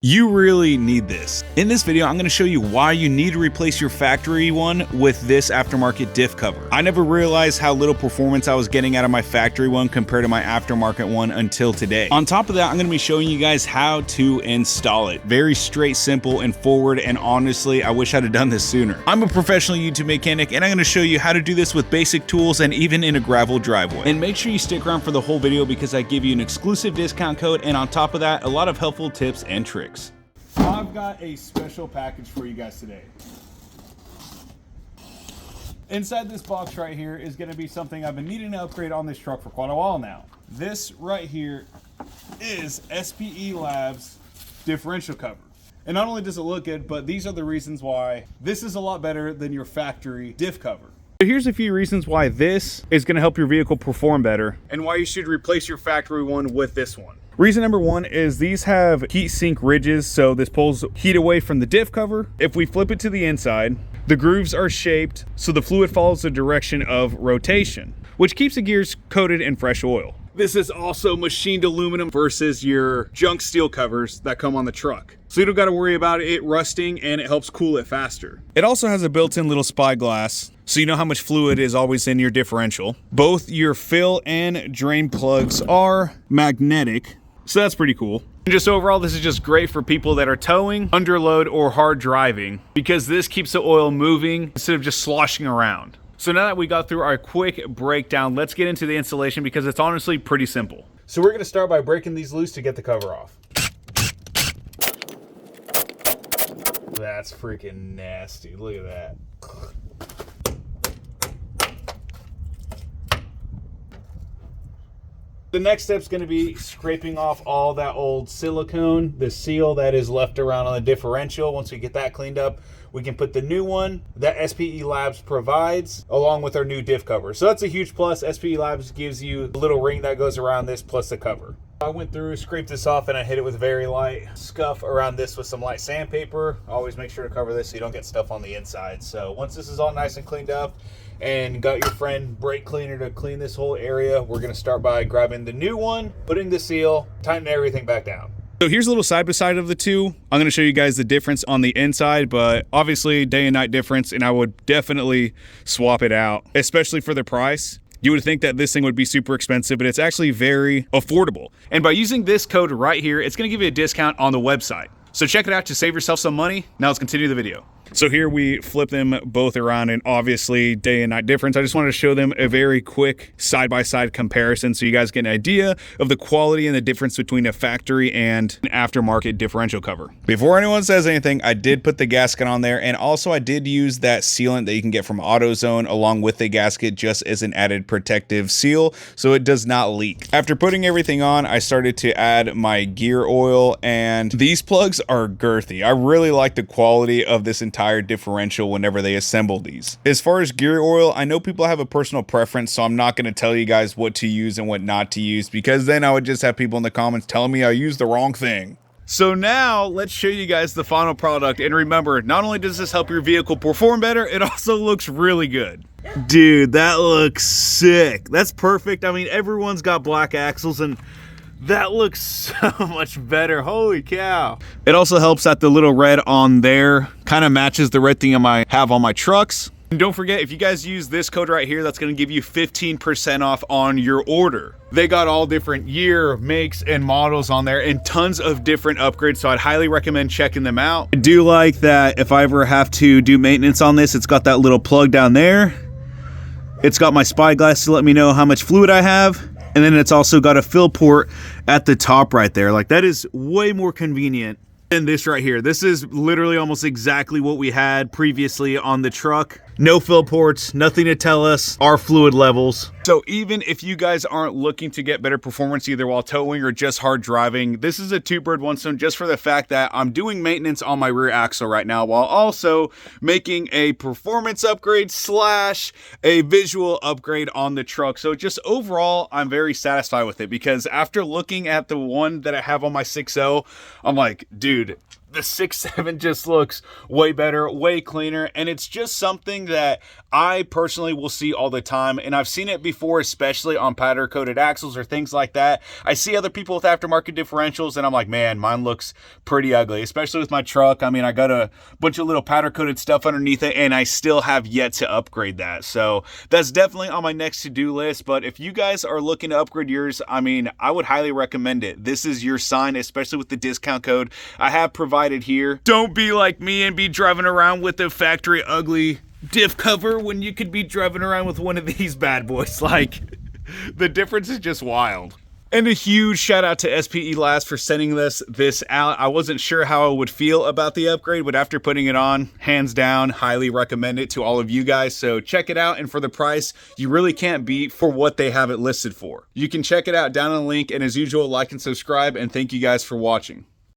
You really need this. In this video, I'm going to show you why you need to replace your factory one with this aftermarket diff cover. I never realized how little performance I was getting out of my factory one compared to my aftermarket one until today. On top of that, I'm going to be showing you guys how to install it. Very straight, simple, and forward, and honestly, I wish I'd have done this sooner. I'm a professional YouTube mechanic, and I'm going to show you how to do this with basic tools and even in a gravel driveway. And make sure you stick around for the whole video because I give you an exclusive discount code, and on top of that, a lot of helpful tips and tricks. I've got a special package for you guys today. Inside this box right here is going to be something I've been needing to upgrade on this truck for quite a while now. This right here is SPELAB's differential cover. And not only does it look good, but these are the reasons why this is a lot better than your factory diff cover. So here's a few reasons why this is going to help your vehicle perform better and why you should replace your factory one with this one. Reason number one is these have heat sink ridges, so this pulls heat away from the diff cover. If we flip it to the inside, the grooves are shaped so the fluid follows the direction of rotation, which keeps the gears coated in fresh oil. This is also machined aluminum versus your junk steel covers that come on the truck. So you don't got to worry about it rusting, and it helps cool it faster. It also has a built-in little spyglass, so you know how much fluid is always in your differential. Both your fill and drain plugs are magnetic, so that's pretty cool. And just overall, this is just great for people that are towing, underload, or hard driving, because this keeps the oil moving instead of just sloshing around. So now that we got through our quick breakdown, let's get into the installation because it's honestly pretty simple. So we're gonna start by breaking these loose to get the cover off. That's freaking nasty, look at that. The next step's going to be scraping off all that old silicone, the seal that is left around on the differential. Once we get that cleaned up, we can put the new one that SPELAB provides along with our new diff cover. So that's a huge plus. SPELAB gives you a little ring that goes around this plus the cover. I went through, scraped this off, and I hit it with very light scuff around this with some light sandpaper. Always make sure to cover this so you don't get stuff on the inside. So once this is all nice and cleaned up, and got your friend brake cleaner to clean this whole area, we're going to start by grabbing the new one, putting the seal, tightening everything back down. So here's a little side by side of the two. I'm going to show you guys the difference on the inside, but obviously day and night difference, and I would definitely swap it out, especially for the price. You would think that this thing would be super expensive, but it's actually very affordable. And by using this code right here, it's going to give you a discount on the website. So check it out to save yourself some money. Now let's continue the video. So here we flip them both around, and obviously day and night difference. I just wanted to show them a very quick side-by-side comparison so you guys get an idea of the quality and the difference between a factory and an aftermarket differential cover. Before anyone says anything, I did put the gasket on there, and also I did use that sealant that you can get from AutoZone along with the gasket just as an added protective seal so it does not leak. After putting everything on, I started to add my gear oil, and these plugs are girthy. I really like the quality of this entire differential whenever they assemble these. As far as gear oil, I know people have a personal preference, so I'm not going to tell you guys what to use and what not to use, because then I would just have people in the comments telling me I used the wrong thing. So now let's show you guys the final product, and remember, not only does this help your vehicle perform better, it also looks really good. Dude, that looks sick. That's perfect. I mean, everyone's got black axles, and that looks so much better. Holy cow. It also helps that the little red on there kind of matches the red thing I have on my trucks. And don't forget, if you guys use this code right here, that's going to give you 15% off on your order. They got all different year, makes, and models on there, and tons of different upgrades, so I'd highly recommend checking them out. I do like that if I ever have to do maintenance on this, it's got that little plug down there. It's got my spyglass to let me know how much fluid I have. And then it's also got a fill port at the top right there. Like, that is way more convenient than this right here. This is literally almost exactly what we had previously on the truck. No fill ports, nothing to tell us our fluid levels. So even if you guys aren't looking to get better performance either while towing or just hard driving, this is a two-bird, one stone just for the fact that I'm doing maintenance on my rear axle right now while also making a performance upgrade slash a visual upgrade on the truck. So just overall, I'm very satisfied with it because after looking at the one that I have on my 6.0, I'm like, dude, The 6.7 just looks way better, way cleaner, and it's just something that I personally will see all the time, and I've seen it before, especially on powder coated axles or things like that. I see other people with aftermarket differentials, and I'm like, man, mine looks pretty ugly, especially with my truck. I mean, I got a bunch of little powder coated stuff underneath it, and I still have yet to upgrade that. So that's definitely on my next to-do list. But if you guys are looking to upgrade yours, I mean, I would highly recommend it. This is your sign, especially with the discount code I have provided here. Don't be like me and be driving around with a factory ugly diff cover when you could be driving around with one of these bad boys. Like, the difference is just wild. And a huge shout out to SPELAB for sending this out. I wasn't sure how I would feel about the upgrade, but after putting it on, hands down, highly recommend it to all of you guys. So check it out, and for the price, you really can't beat for what they have it listed for. You can check it out down in the link, and as usual, like and subscribe, and thank you guys for watching.